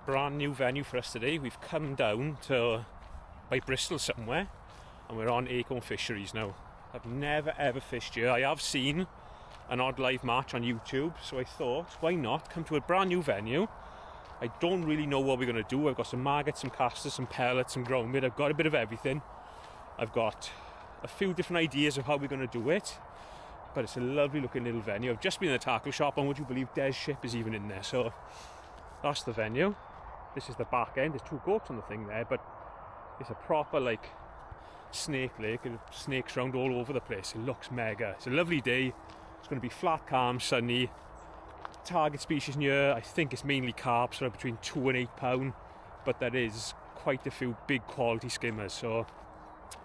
brand new venue for us today. We've come down to by Bristol somewhere and we're on Acorn Fisheries now. I've never ever fished here. I have seen an odd live match on YouTube, so I thought, why not come to a brand new venue. I don't really know what we're going to do. I've got some maggots, some casters, some pellets, some ground bait. I've got a bit of everything. I've got a few different ideas of how we're going to do it, but it's a lovely looking little venue. I've just been in the tackle shop and would you believe Des ship is even in there. So that's the venue. This is the back end. There's two goats on the thing there, but it's a proper like snake lake. Snakes round all over the place. It looks mega. It's a lovely day. It's going to be flat, calm, sunny. Target species in here, I think it's mainly carp, so between 2 and 8 pound, but there is quite a few big quality skimmers, so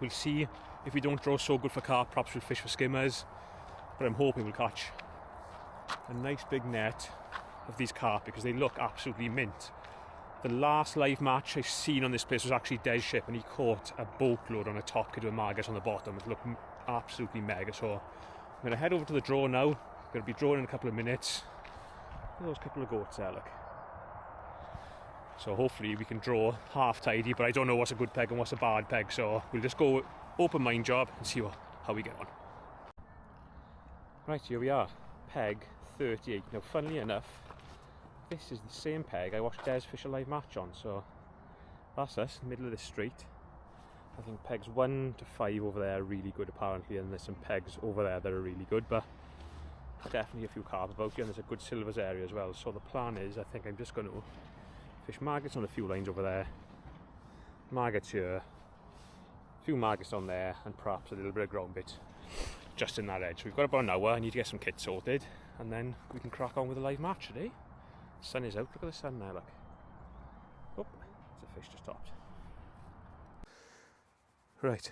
we'll see. If we don't draw so good for carp, perhaps we'll fish for skimmers, but I'm hoping we'll catch a nice big net of these carp because they look absolutely mint. The last live match I've seen on this place was actually Des ship, and he caught a boatload on a top kid with maggots on the bottom. It looked absolutely mega. So I'm going to head over to the draw now. I'm going to be drawing in a couple of minutes. Those couple of goats there, look. So hopefully we can draw half tidy, but I don't know what's a good peg and what's a bad peg, so we'll just go open mind job and see how we get on. Right, here we are, peg 38. Now funnily enough, this is the same peg I watched Des fish a live match on, so that's us, middle of the street. I think pegs 1 to 5 over there are really good apparently, and there's some pegs over there that are really good, but definitely a few carp about here, and there's a good silvers area as well. So the plan is, I think I'm just going to fish maggots on a few lines over there, maggots here, a few maggots on there, and perhaps a little bit of ground bait just in that edge. We've got about an hour. I need to get some kits sorted and then we can crack on with a live match today. The sun is out. Look at the sun now, look. Oh, there's a fish just stopped. Right,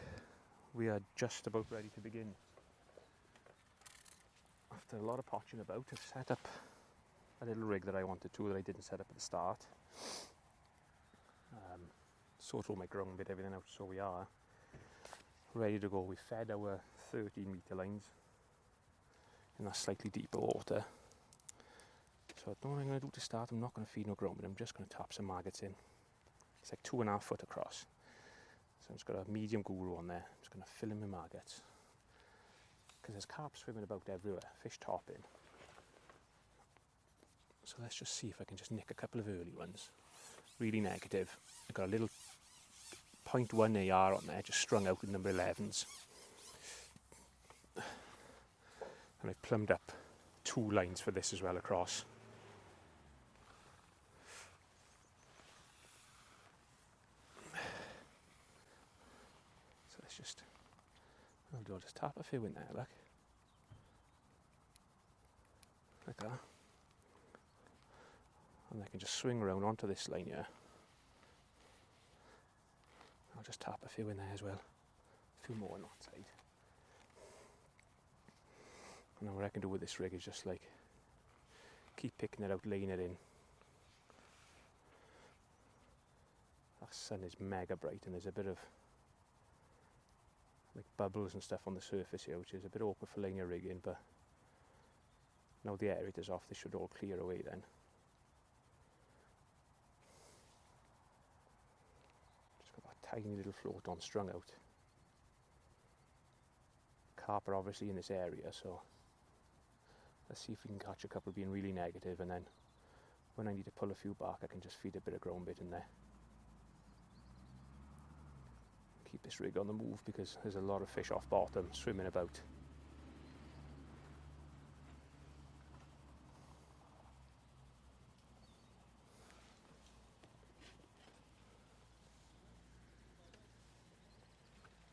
we are just about ready to begin. After a lot of potching about, I've set up a little rig that I wanted to, that I didn't set up at the start. Sort all my ground bit, everything out, so we are ready to go. We fed our 13 metre lines in that slightly deeper water. So I don't know what I'm going to do to start. I'm not going to feed no ground bait, I'm just going to tap some maggots in. It's like 2.5 foot across. So I've just got a medium guru on there. I'm just going to fill in with maggots. Because there's carp swimming about everywhere, fish topping. So let's just see if I can just nick a couple of early ones. Really negative. I've got a little 0.1 AR on there, just strung out with number 11s. And I've plumbed up 2 lines for this as well across. So let's just... I'll just tap a few in there, look. Like that. And I can just swing around onto this line here. I'll just tap a few in there as well. A few more on that side. And then what I can do with this rig is just like keep picking it out, laying it in. That sun is mega bright and there's a bit of like bubbles and stuff on the surface here, which is a bit awkward for laying a rig in, but now the aerator's off, this should all clear away then. Just got that tiny little float on strung out. Carp are obviously in this area, so let's see if we can catch a couple being really negative, and then when I need to pull a few back I can just feed a bit of ground bait in there. Keep this rig on the move because there's a lot of fish off bottom swimming about.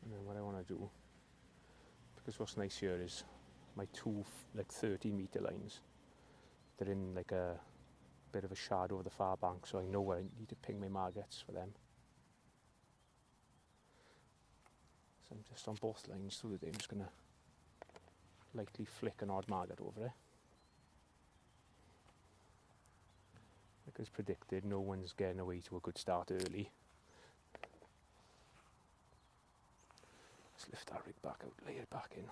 And then what I want to do, because what's nice here is my 2 like 30 metre lines, they're in like a bit of a shadow of the far bank, so I know where I need to ping my maggots for them. So I'm just on both lines through the day. I'm just going to lightly flick an odd maggot over it. Like as predicted, no one's getting away to a good start early. Let's lift that rig back out, lay it back in.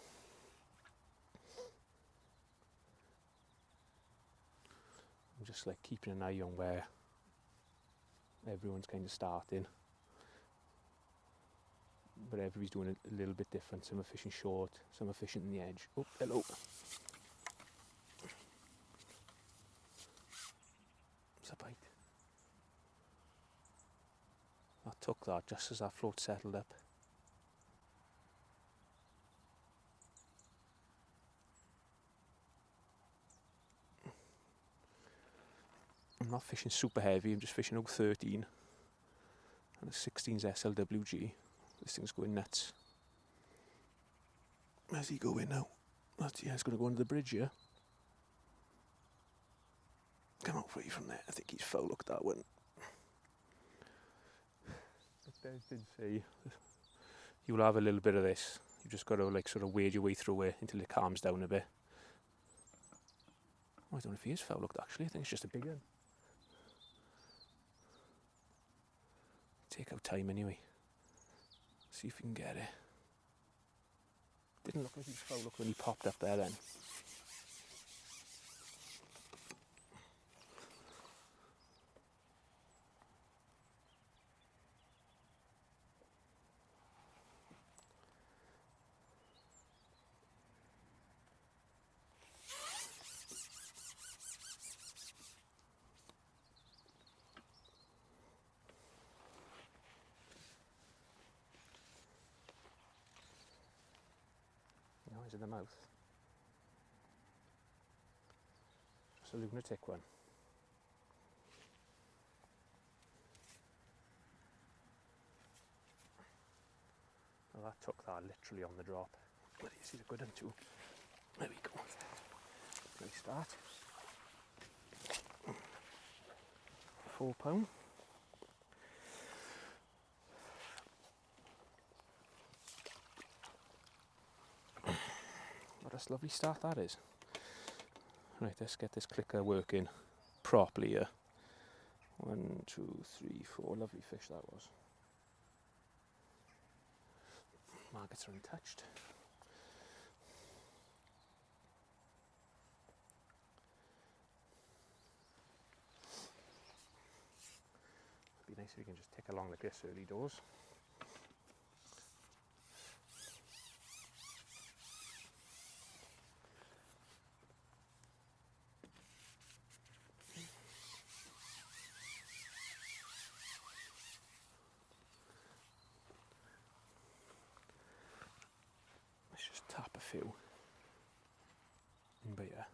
I'm just like keeping an eye on where everyone's kind of starting, but everybody's doing it a little bit different. Some are fishing short, some are fishing in the edge. Oh, hello. It's a bite. I took that just as that float settled up. I'm not fishing super heavy, I'm just fishing out 13 and a 16's SLWG. This thing's going nuts. Where's he going now? He's going to go under the bridge here. Come out free from there. I think he's foul looked that one. But Des did say you'll have a little bit of this. You just got to like sort of wade your way through it until it calms down a bit. Oh, I don't know if he is foul looked actually. I think it's just a big one. Take out time anyway. See if we can get it. Didn't look like he was foul look when he popped up there then. No, he's in the mouth. Just a lunatic one. Well, that took that literally on the drop. But he's a good one too. There we go. Nice start. £4. What a lovely start that is. Right, let's get this clicker working properly here. 1, 2, 3, 4. Lovely fish that was. Markets are untouched. It'd be nice if we can just tick along like this early doors. Let's just tap a few in by here.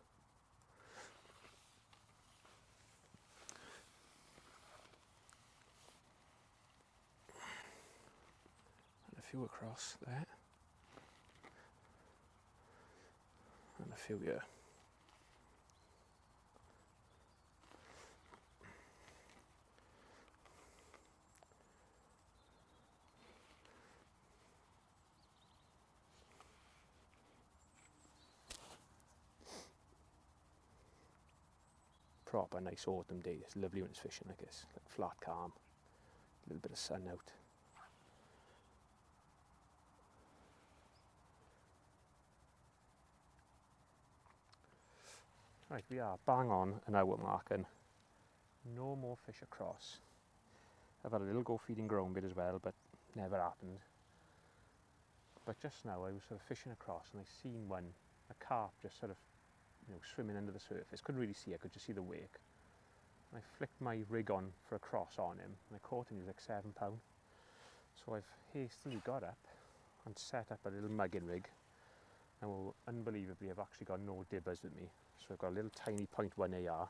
And a few across there. And a few here. Proper nice autumn day. It's lovely when it's fishing like this, like flat calm, a little bit of sun out. Right, we are bang on an hour mark and no more fish across. I've had a little go feeding ground bit as well, but never happened. But just now I was sort of fishing across and I seen one, a carp just sort of, swimming under the surface. Couldn't really see, I could just see the wake. And I flicked my rig on for a cross on him and I caught him. He was like £7. So I've hastily got up and set up a little mugging rig. And well, unbelievably I've actually got no dibbers with me. So I've got a little tiny 0.1 AR.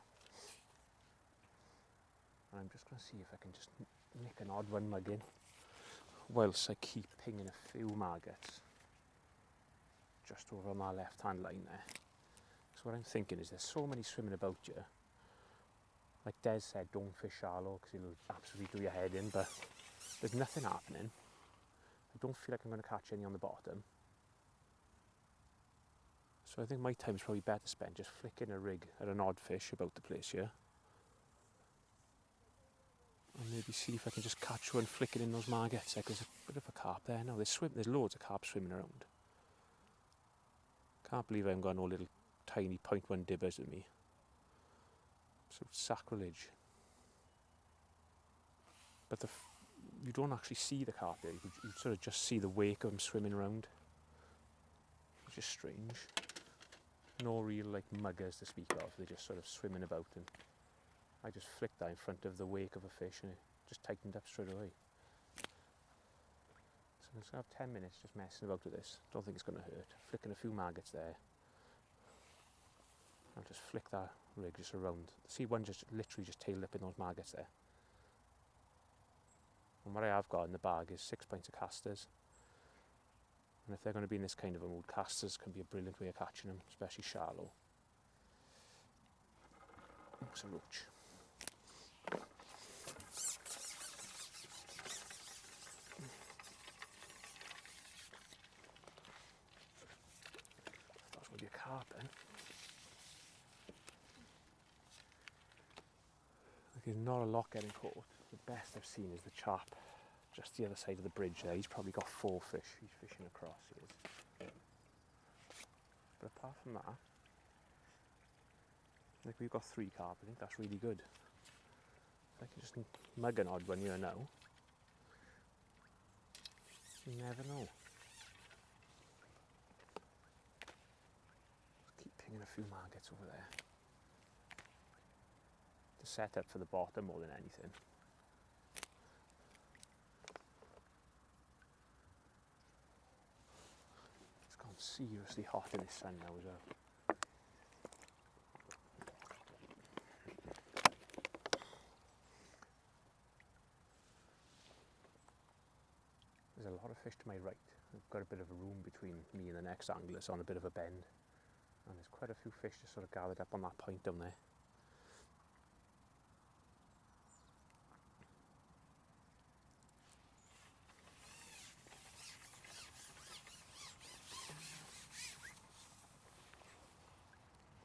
And I'm just going to see if I can just nick an odd one mug in whilst I keep pinging a few maggots just over my left hand line there. So what I'm thinking is there's so many swimming about you. Like Des said, don't fish shallow because it'll absolutely do your head in, but there's nothing happening. I don't feel like I'm going to catch any on the bottom. So I think my time's probably better spent just flicking a rig at an odd fish about the place here. And maybe see if I can just catch one flicking in those maggots. Like there's a bit of a carp there now. There's loads of carp swimming around. Can't believe I haven't got no little tiny 0.1 dibbers with me. So sacrilege. but you don't actually see the carp there. You sort of just see the wake of them swimming around, which is strange. No real like muggers to speak of. They're just sort of swimming about, and I just flicked that in front of the wake of a fish and it just tightened up straight away. So I'm just going to have 10 minutes just messing about with this. Don't think it's going to hurt. Flicking a few maggots there. I'll just flick that rig just around. See one just literally just tail lipping those maggots there. And what I have got in the bag is 6 pints of casters. And if they're going to be in this kind of a mood, casters can be a brilliant way of catching them, especially shallow. It's a roach. That's going to be a carp then. There's not a lot getting caught. The best I've seen is the chap just the other side of the bridge there. He's probably got 4 fish. He's fishing across, he is. But apart from that, like we've got 3 carp. I think that's really good. I can just mug an odd one here now. You never know. Just keep pinging a few maggots over there. To set up for the bottom more than anything. It's gone seriously hot in this sun now as well. There's a lot of fish to my right. I've got a bit of a room between me and the next angler. It's on a bit of a bend. And there's quite a few fish just sort of gathered up on that point down there.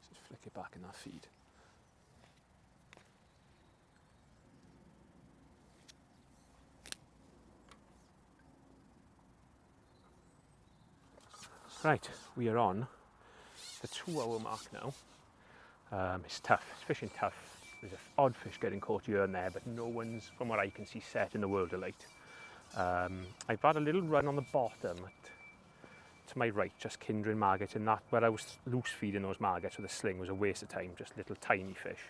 Just flick it back in that feed. Right, we are on the 2-hour mark now. It's tough, it's fishing tough. There's an odd fish getting caught here and there, but no one's, from what I can see, set in the world of light. I've had a little run on the bottom to my right, just kindling maggots, and that where I was loose feeding those maggots with a sling was a waste of time, just little tiny fish.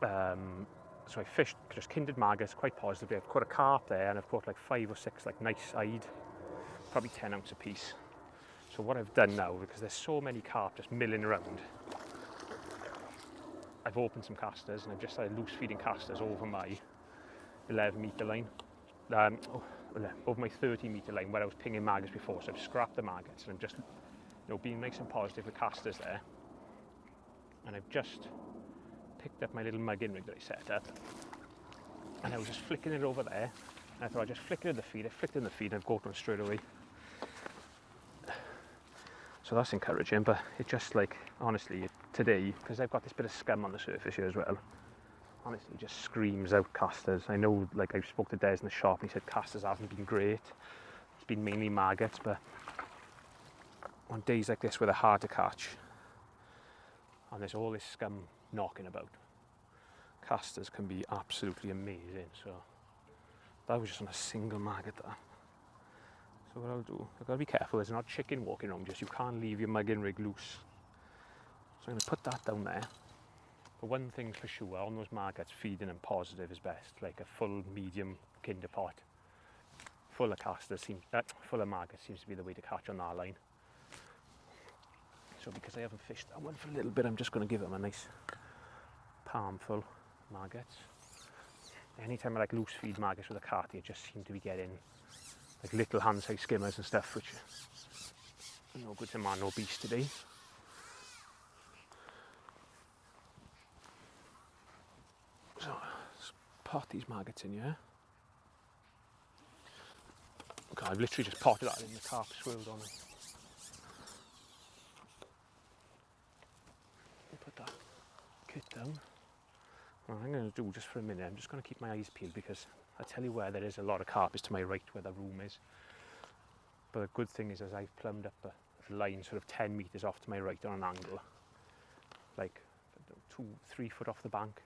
So I fished just kindled maggots quite positively. I've caught a carp there, and I've caught like 5 or 6 like nice-eyed, probably 10 ounce a piece. So what I've done now, because there's so many carp just milling around, I've opened some casters and I've just started loose feeding casters over my 11 metre line, over my 30 metre line where I was pinging maggots before. So I've scrapped the maggots and I'm just, being nice and positive with casters there. And I've just picked up my little mugging rig that I set up, and I was just flicking it over there. And I thought I'd just flick it in the feed. I flicked it in the feed and I've got one straight away. So that's encouraging, but it just like, honestly, today, because I've got this bit of scum on the surface here as well, honestly, it just screams out casters. I know, like, I spoke to Des in the shop and he said casters haven't been great. It's been mainly maggots, but on days like this where they're hard to catch, and there's all this scum knocking about, casters can be absolutely amazing. So that was just on a single maggot there. So what I'll do, I've got to be careful, there's an odd chicken walking around, just you can't leave your mugging rig loose. So I'm going to put that down there. But one thing for sure, on those maggots, feeding them positive is best. Like a full medium kinder pot, full of casters, full of maggots seems to be the way to catch on that line. So because I haven't fished that one for a little bit, I'm just going to give them a nice palmful maggots. Anytime I like loose feed maggots with a carty, I just seem to be getting like little hand-sized skimmers and stuff, which are no good to man or beast today. So let's pot these maggots in here. Okay, I've literally just potted that in, the carp swirled on it. Put that kit down. What I'm going to do just for a minute, I'm just going to keep my eyes peeled, because I tell you where there is a lot of carp is to my right where the room is. But the good thing is, as I've plumbed up a line sort of 10 metres off to my right on an angle, like 2-3 foot off the bank,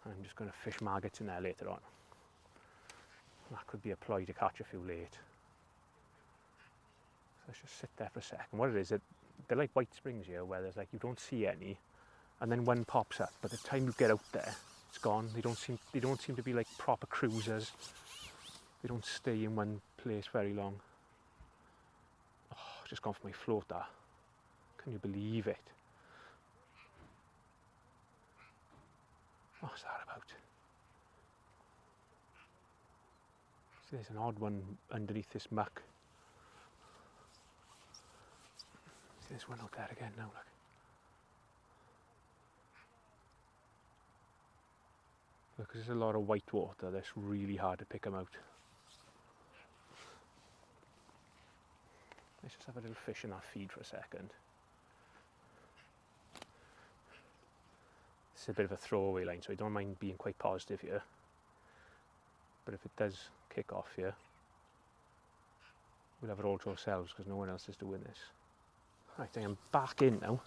I'm just going to fish maggots in there later on. That could be a ploy to catch a few late. So let's just sit there for a second. What it is, they're like White Springs here, where there's like, you don't see any, and then one pops up, but the time you get out there, it's gone. They don't seem to be like proper cruisers. They don't stay in one place very long. Oh, just gone for my float, that. Can you believe it? What's that about? So there's an odd one underneath this muck. See, there's one out there again now, look. Because there's a lot of white water, that's really hard to pick them out. Let's just have a little fish in that feed for a second. It's a bit of a throwaway line, so I don't mind being quite positive here. But if it does kick off here, we'll have it all to ourselves because no one else is doing this. Right, I am back in now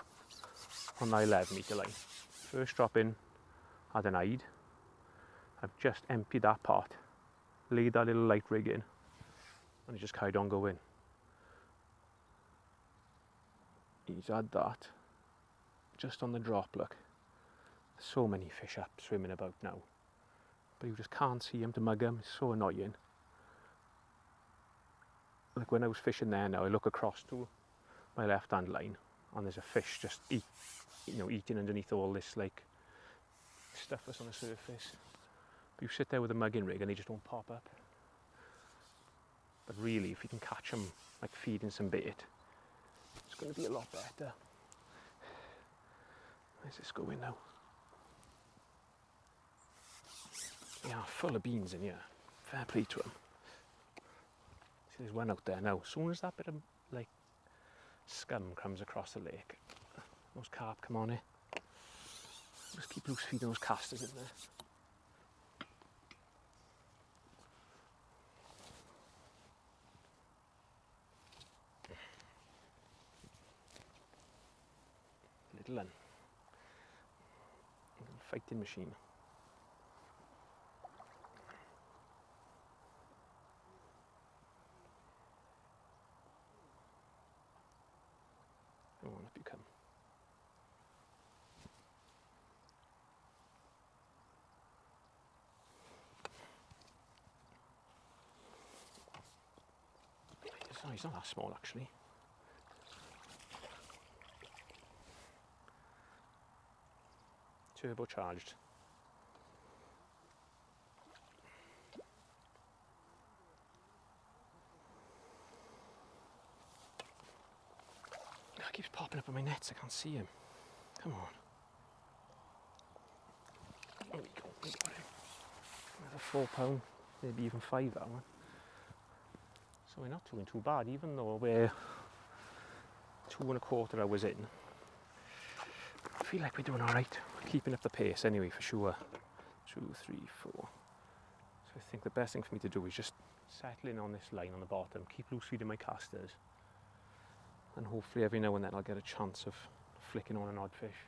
on the 11 metre line. First drop in, had an eyed. I've just emptied that pot, laid that little light rig in, and it just carried on going. He's had that just on the drop, look. So many fish up swimming about now, but you just can't see him to mug him. It's so annoying. Like when I was fishing there now, I look across to my left hand line and there's a fish just eating underneath all this like stuff that's on the surface. But you sit there with a mugging rig and they just don't pop up. But really, if you can catch them like feeding some bait, it's going to be a lot better. Where's this going now? Yeah, full of beans in here. Fair play to them. See, there's one out there now. As soon as that bit of like scum comes across the lake, those carp come on it. Just keep loose feeding those casters in there. Little one. Little fighting machine. Come on, up you come. Oh, he's not that small actually. Turbocharged. He keeps popping up on my nets, I can't see him. Come on. There we go, we got him. Another 4 pound, maybe even 5 that one. So we're not doing too bad, even though we're 2.25 hours in. I feel like we're doing alright. We're keeping up the pace anyway, for sure. 2, 3, 4. So I think the best thing for me to do is just settle in on this line on the bottom, keep loose feeding my casters, and hopefully every now and then I'll get a chance of flicking on an odd fish.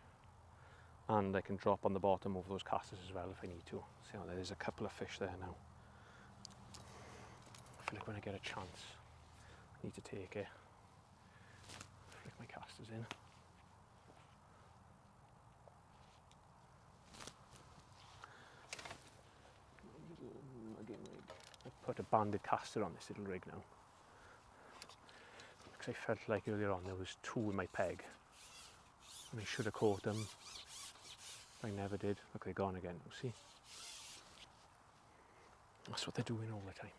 And I can drop on the bottom over those casters as well if I need to. See how there's a couple of fish there now. I feel like when I get a chance, I need to take it. Flick my casters in. I put a banded caster on this little rig now. Because I felt like earlier on there was 2 in my peg. And I should have caught them. I never did. Look, they're gone again, see? That's what they're doing all the time.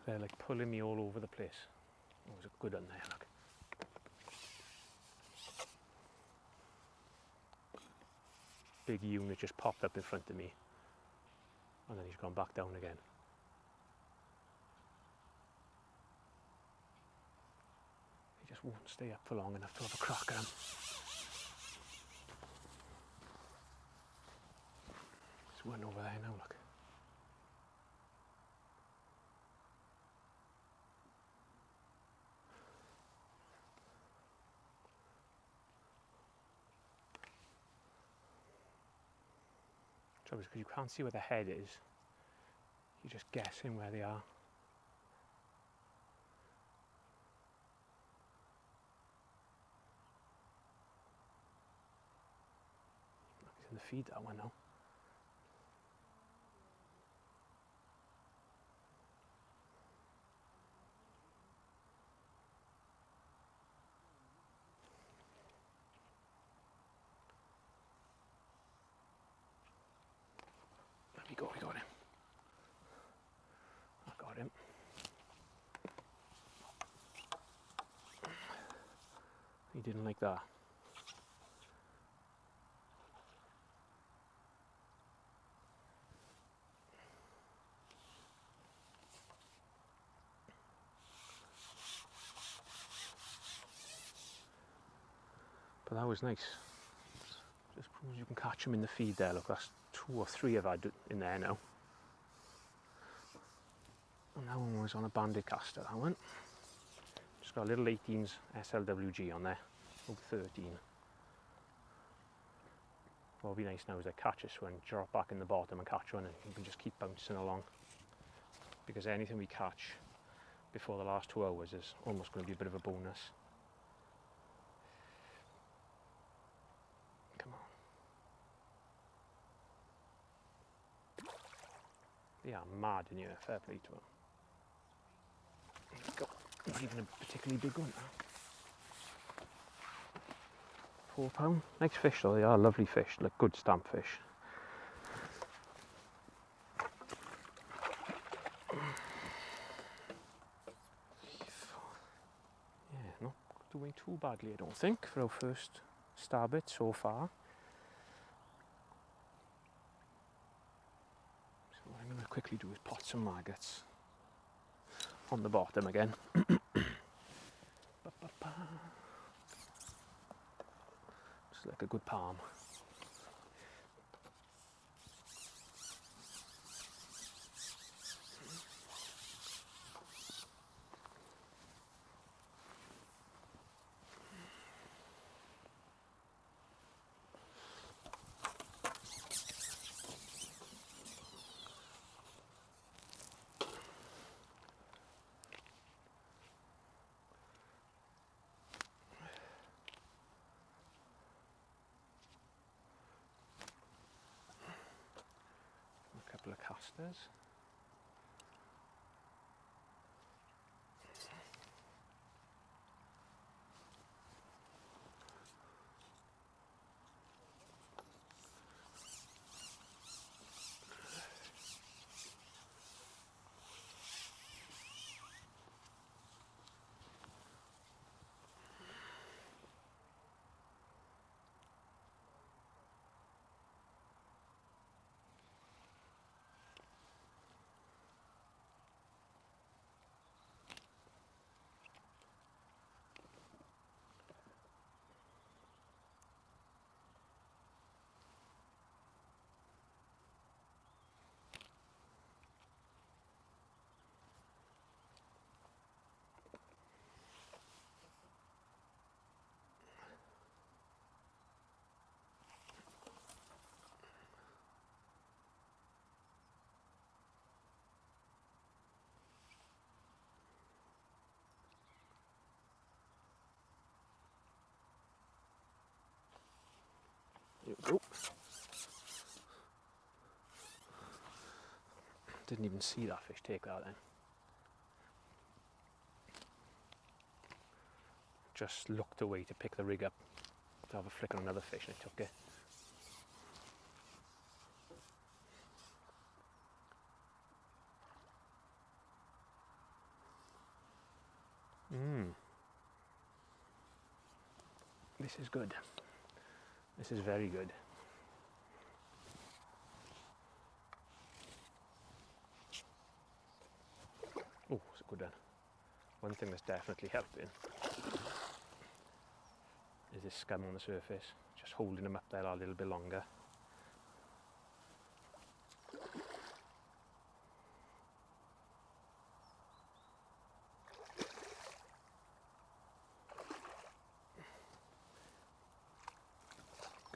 They're like pulling me all over the place. Oh, there's a good one there, look. Big unit just popped up in front of me. And then he's gone back down again. He just won't stay up for long enough to have a crack at him. There's one over there now, look. Trouble is because you can't see where the head is. You're just guessing where they are. He's in the feed, that one now. There we go, we got him. I got him. He didn't like that. But that was nice. Just proves you can catch them in the feed there. Look, that's 2 or 3 I've had in there now. And that one was on a banded caster, that one. Just got a little 18s SLWG on there, about 13. What'll be nice now is I catch this one, drop back in the bottom and catch one, and you can just keep bouncing along. Because anything we catch before the last 2 hours is almost going to be a bit of a bonus. Come on. They are mad in here, fair play to them. There we go. Not even a particularly big one now. £4. Nice fish though, they are lovely fish, like good stamp fish. Yeah, not doing too badly I don't think for our first stab it so far. So what I'm going to quickly do is pot some maggots on the bottom again. Just like a good palm. A couple of casters. There we go. Didn't even see that fish take that then. Just looked away to pick the rig up to have a flick on another fish and it took it. This is good. This is very good. Oh, it's a good one. One thing that's definitely helping is this scum on the surface, just holding them up there a little bit longer.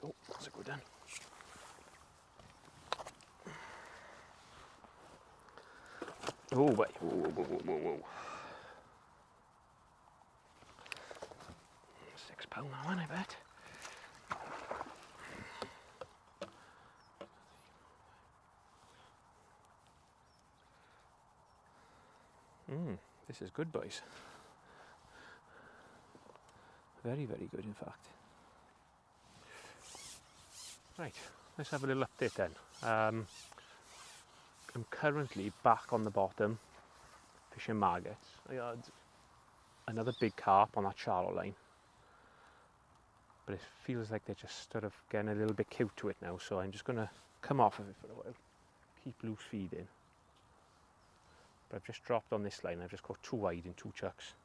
Oh, that's a good one. Oh, wait. Whoa. £6 that one, I bet. This is good, boys. Very, very good, in fact. Right, let's have a little update then. I'm currently back on the bottom, fishing maggots. I had another big carp on that shallow line, but it feels like they're just sort of getting a little bit cute to it now, so I'm just going to come off of it for a while, keep loose feeding. But I've just dropped on this line. I've just caught 2 wide in 2 chucks,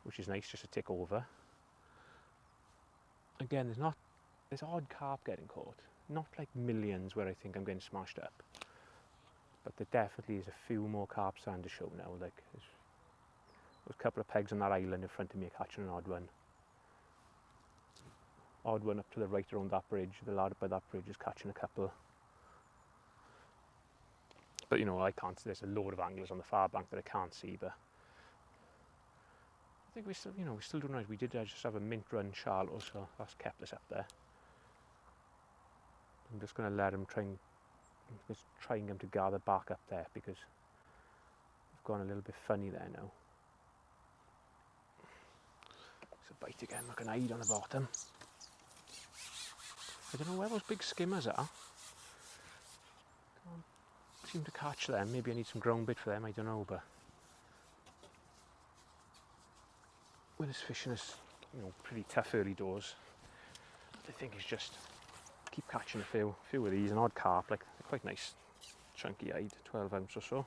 which is nice just to tick over. Again, there's odd carp getting caught, not like millions where I think I'm getting smashed up, but there definitely is a few more carp starting to show now. Like there's a couple of pegs on that island in front of me catching an odd one up to the right around that bridge. The lad up by that bridge is catching a couple. But you know, I can't. There's a load of anglers on the far bank that I can't see. But I think we're still doing right. We did just have a mint run shallow, so that's kept us up there. I'm just going to let him trying him to gather back up there because we've gone a little bit funny there now. It's a bite again. Look, an eye on the bottom. I don't know where those big skimmers are. Seem to catch them. Maybe I need some ground bait for them, I don't know, but when it's fishing is, pretty tough early doors, I think it's just keep catching a few of these, an odd carp, like they're quite nice, chunky eyed, 12 ounce or so.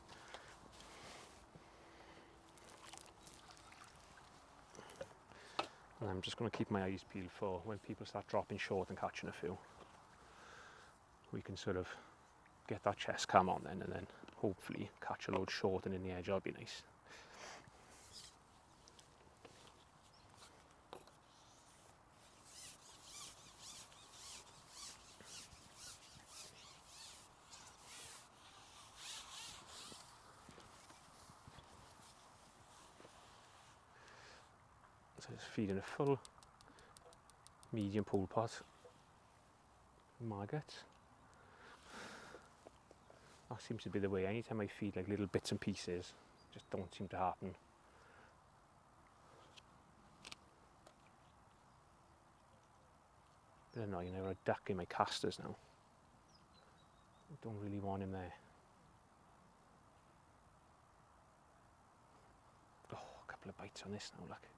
And I'm just going to keep my eyes peeled for when people start dropping short and catching a few. We can sort of get that chest cam on then, and then hopefully catch a load short and in the edge. That'll be nice. So just feeding a full medium pool pot maggots. That seems to be the way. Anytime I feed like little bits and pieces, just don't seem to happen. Bit annoying. I've got a duck in my casters now. I don't really want him there. Oh, a couple of bites on this now, look.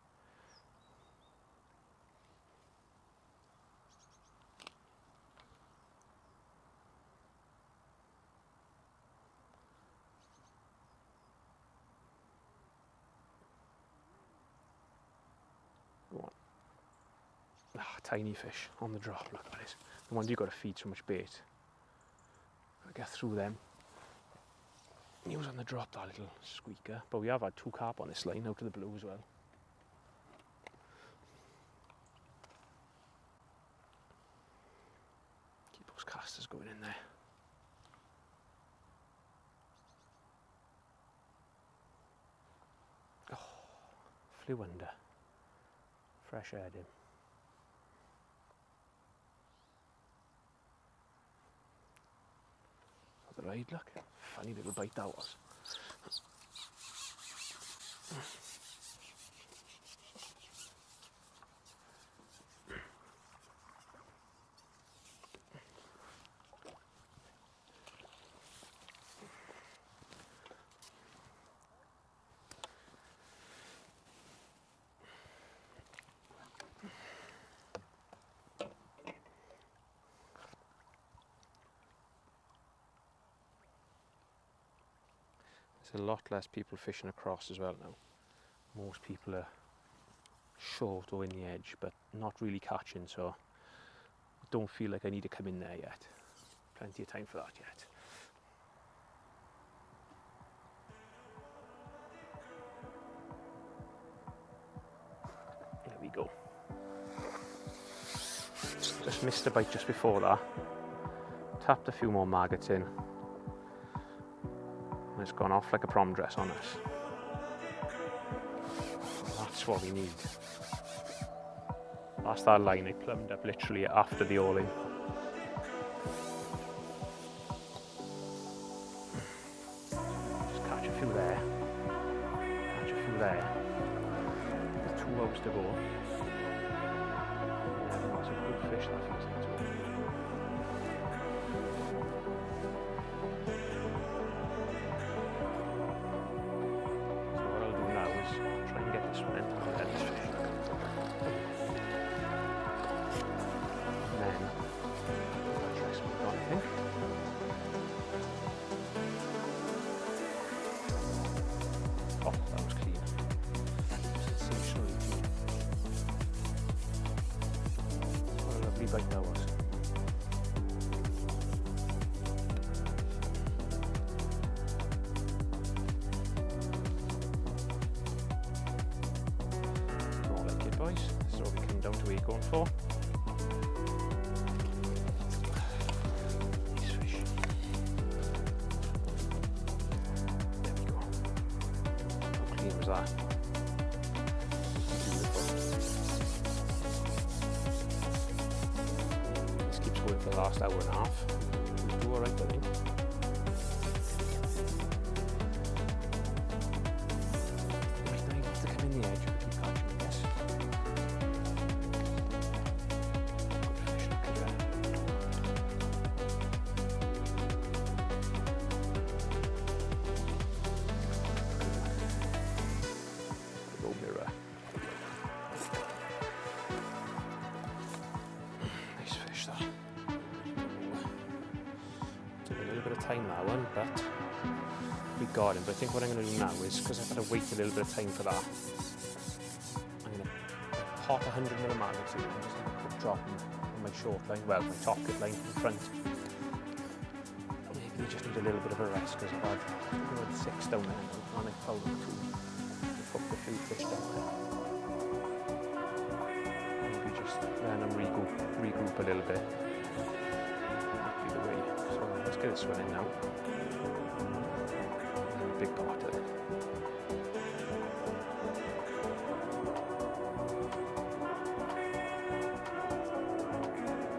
Tiny fish on the drop, look at it. No wonder you've got to feed so much bait. Gotta get through them. He was on the drop, that little squeaker. But we have had 2 carp on this line, out of the blue as well. Keep those casters going in there. Oh, flew under. Fresh aired him. The ride, look. Funny little bite that was. There's a lot less people fishing across as well now. Most people are short or in the edge, but not really catching, so I don't feel like I need to come in there yet. Plenty of time for that yet. There we go. Just missed a bite just before that. Tapped a few more maggots in. And it's gone off like a prom dress on us. That's what we need. That's that line, it plumbed up literally after the all-in. Just catch a few there. Catch a few there. There's 2 hours to go. Yeah, that's a good fish that feels like too. So what I'll do now is try and get this one in. I'll let this fish. And then I'll try some on, I think. Oh, that was clean. Sensationally clean. What a lovely bite that was. More like it, boys. So we come down to Acorn 4. These fish. There we go. How clean was that? Beautiful. This keeps going for the last hour and a half. We'll do alright, I think. Right, now you have to come in the edge, but keep catching, I guess. Good fish, look at that. Low mirror. Nice fish, that. Took a little bit of time that one, but we got him. But I think what I'm going to do now is, because I've got to wait a little bit of time for that, I'm going to pot 100mm magazine and just have a quick drop on my short line, well, my top good line in front. Maybe we just need a little bit of a rest because I've had 6 down there and I found 2. Hooked a few fish down there. Maybe just let them regroup a little bit. That'd be the way. So let's get this one in now. Big pot of it.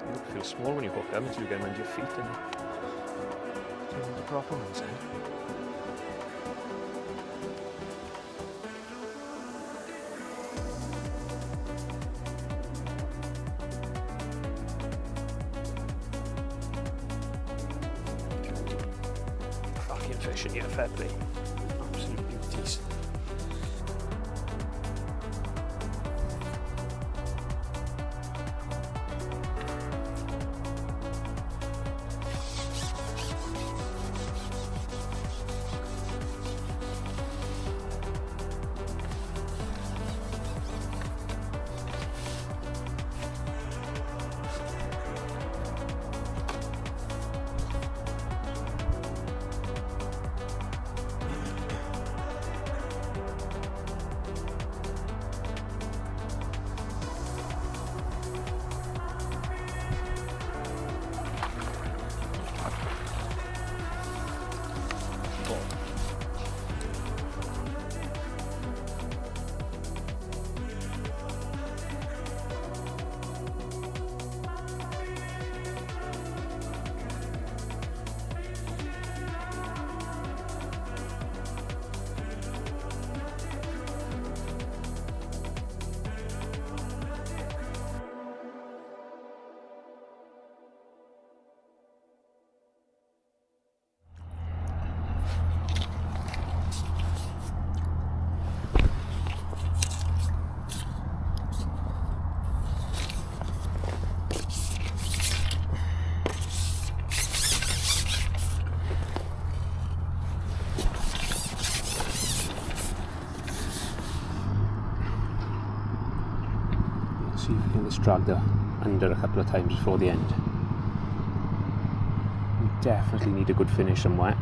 You feel small when you hook them until you get them under your feet and do the proper ones in. Cracking fish in here, fair play. Absolute beauties. See if we can just drag her under a couple of times before the end. We definitely need a good finish somewhere.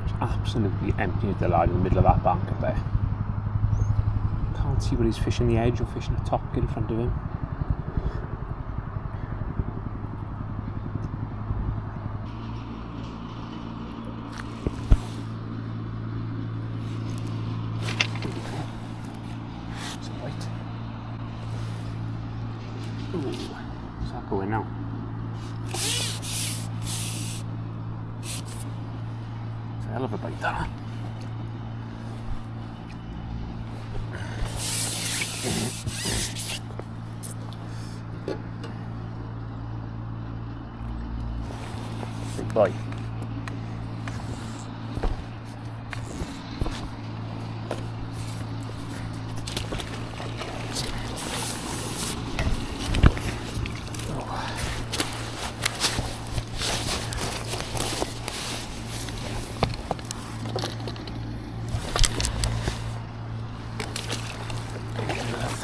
It's absolutely empty at the line in the middle of that bank up there. Can't see where he's fishing the edge or fishing the top in front of him. now. It's a hell of a bite, that. Big boy.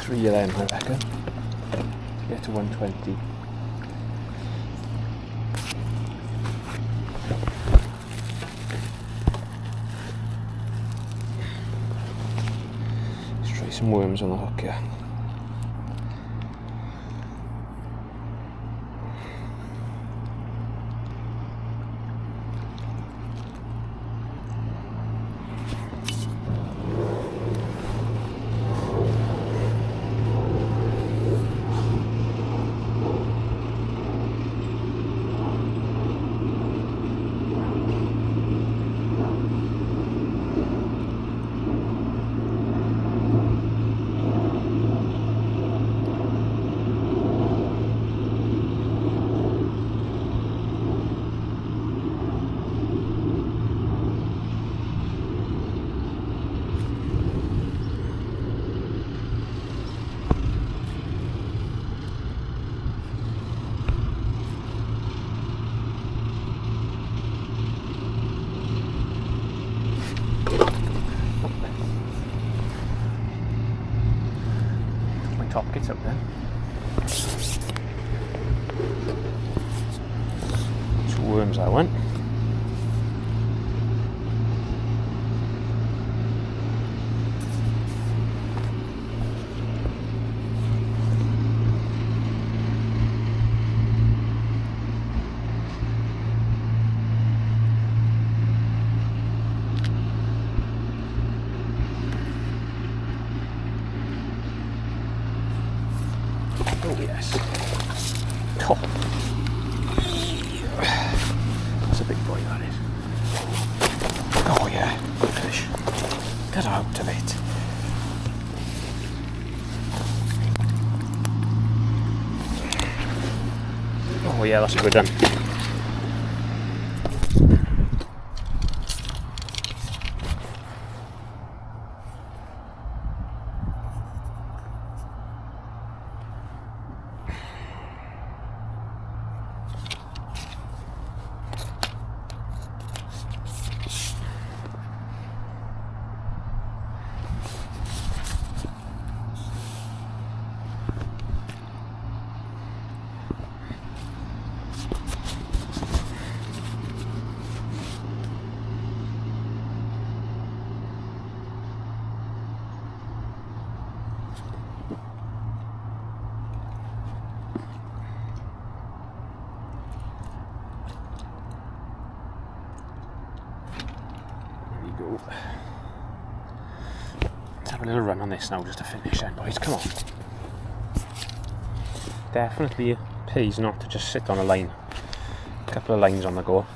Three of them, I reckon. Get to 120. Let's try some worms on the hook here. Top gets up there. 2 worms I want. Oh yes. Oh. That's a big boy, that is. Oh yeah, good fish. Get out of it. Oh yeah, that's a good one. Go. Let's have a little run on this now just to finish then, boys. Come on. Definitely pays not to just sit on a line. A couple of lines on the go.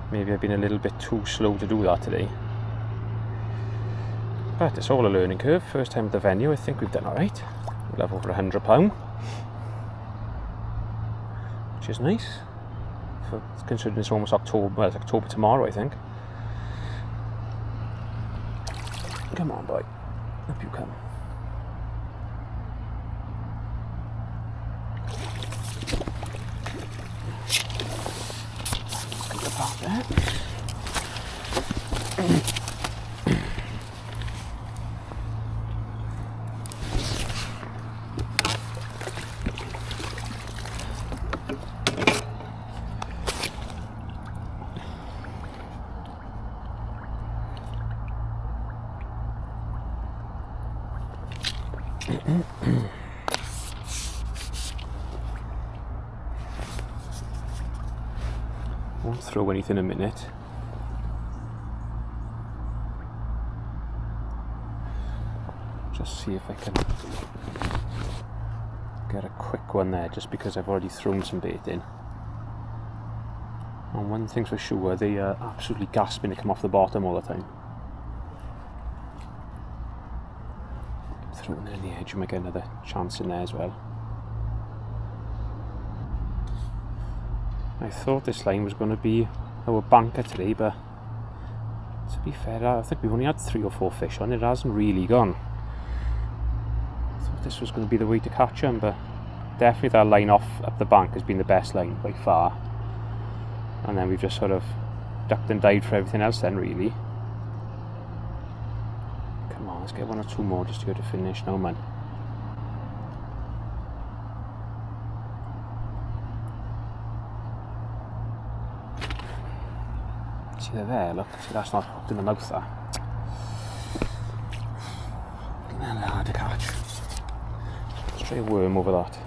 Maybe I've been a little bit too slow to do that today. But it's all a learning curve. First time at the venue, I think we've done alright. We'll have over £100, which is nice. For considering it's almost October. Well, it's October tomorrow, I think. Come on, boy. Up you come. Get the part there. Won't throw anything in a minute. Just see if I can get a quick one there just because I've already thrown some bait in. And one thing's for sure, they are absolutely gasping to come off the bottom all the time. Throw it in the edge, we might get another chance in there as well. I thought this line was going to be our banker today, but to be fair, I think we've only had 3 or 4 fish on it. It hasn't really gone. I thought this was going to be the way to catch them, but definitely that line off up the bank has been the best line by far. And then we've just sort of ducked and dived for everything else then, really. Come on, let's get 1 or 2 more just to go to finish now, man. See, they're there, look. See, that's not hooked in the mouth, that. And hard to catch. Let's try a worm over that.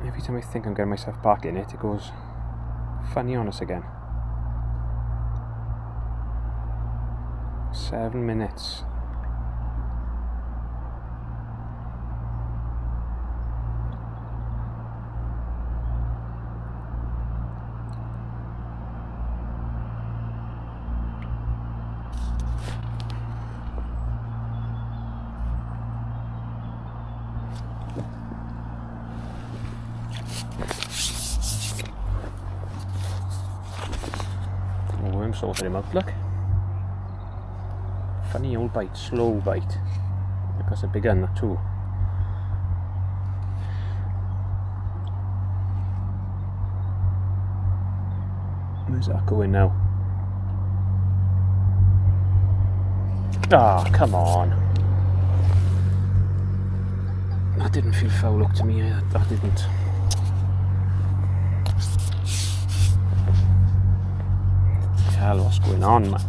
Every time I think I'm getting myself back in it, it goes funny on us again. 7 minutes. Worm sorted him out, look. Funny old bite, slow bite. That's a big one, that too. Where's that going now? Ah, come on. That didn't feel foul, look to me, that didn't. Hell, what's going on, man?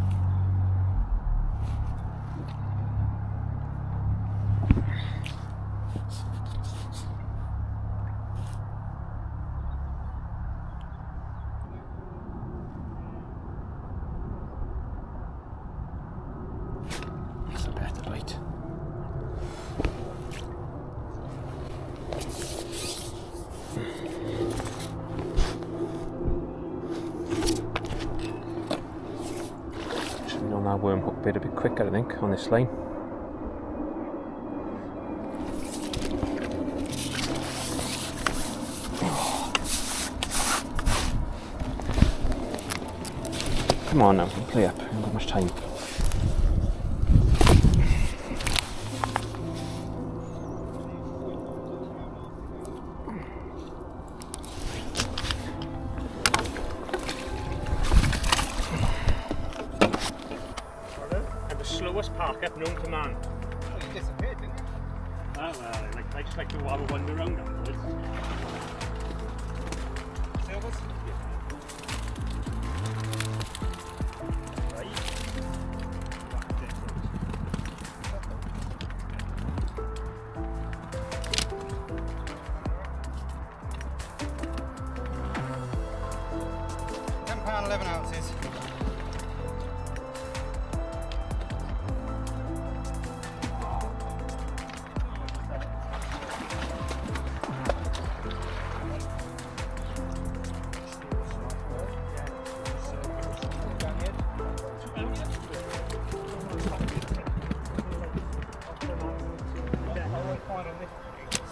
That's a better bite. On that worm hook bit a bit quicker, I think, on this line. Come on now, play up, I haven't got much time. Slowest park up known to man. Oh, you disappeared, didn't you? Oh, well, I just like to have a wander around afterwards. Silvers? Right. £10, 11 ounces.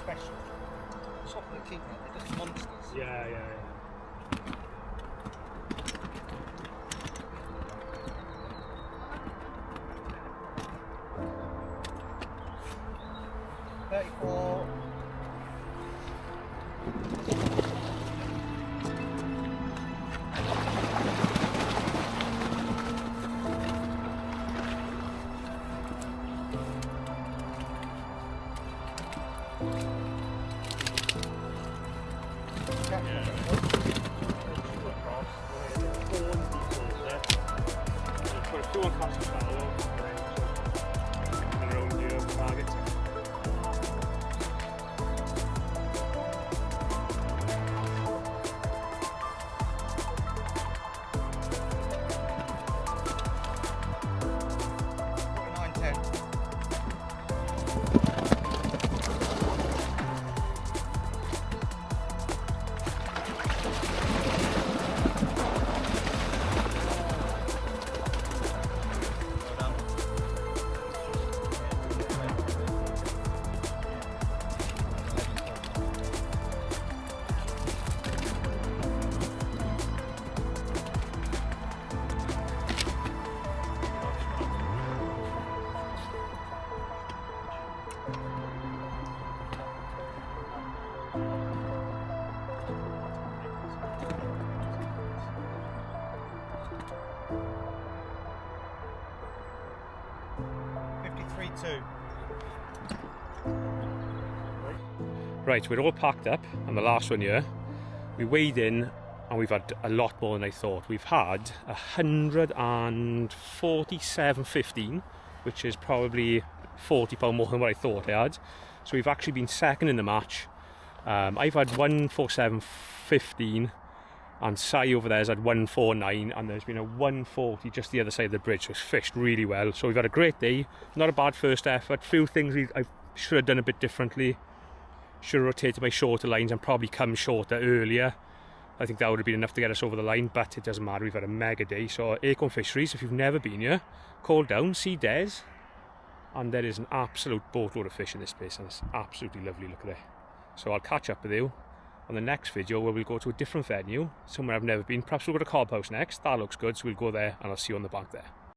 Special. Top of the keep, they're just monsters. Yeah. $34. Put a few on Castle Shallow and around here target. Right, we're all packed up, and the last one here, we weighed in and we've had a lot more than I thought. We've had 147.15, which is probably £40 more than what I thought I had. So we've actually been second in the match. I've had 147.15 and Si over there has had 149, and there's been a 140 just the other side of the bridge, so it's fished really well. So we've had a great day, not a bad first effort. Few things I should have done a bit differently. Should have rotated my shorter lines and probably come shorter earlier. I think that would have been enough to get us over the line, but it doesn't matter. We've had a mega day. So Acorn Fisheries, if you've never been here, call down, see Des, and there is an absolute boatload of fish in this place, and it's absolutely lovely. Look at it. So I'll catch up with you on the next video where we'll go to a different venue, somewhere I've never been. Perhaps we'll go to Cobb House next. That looks good, so we'll go there and I'll see you on the bank there.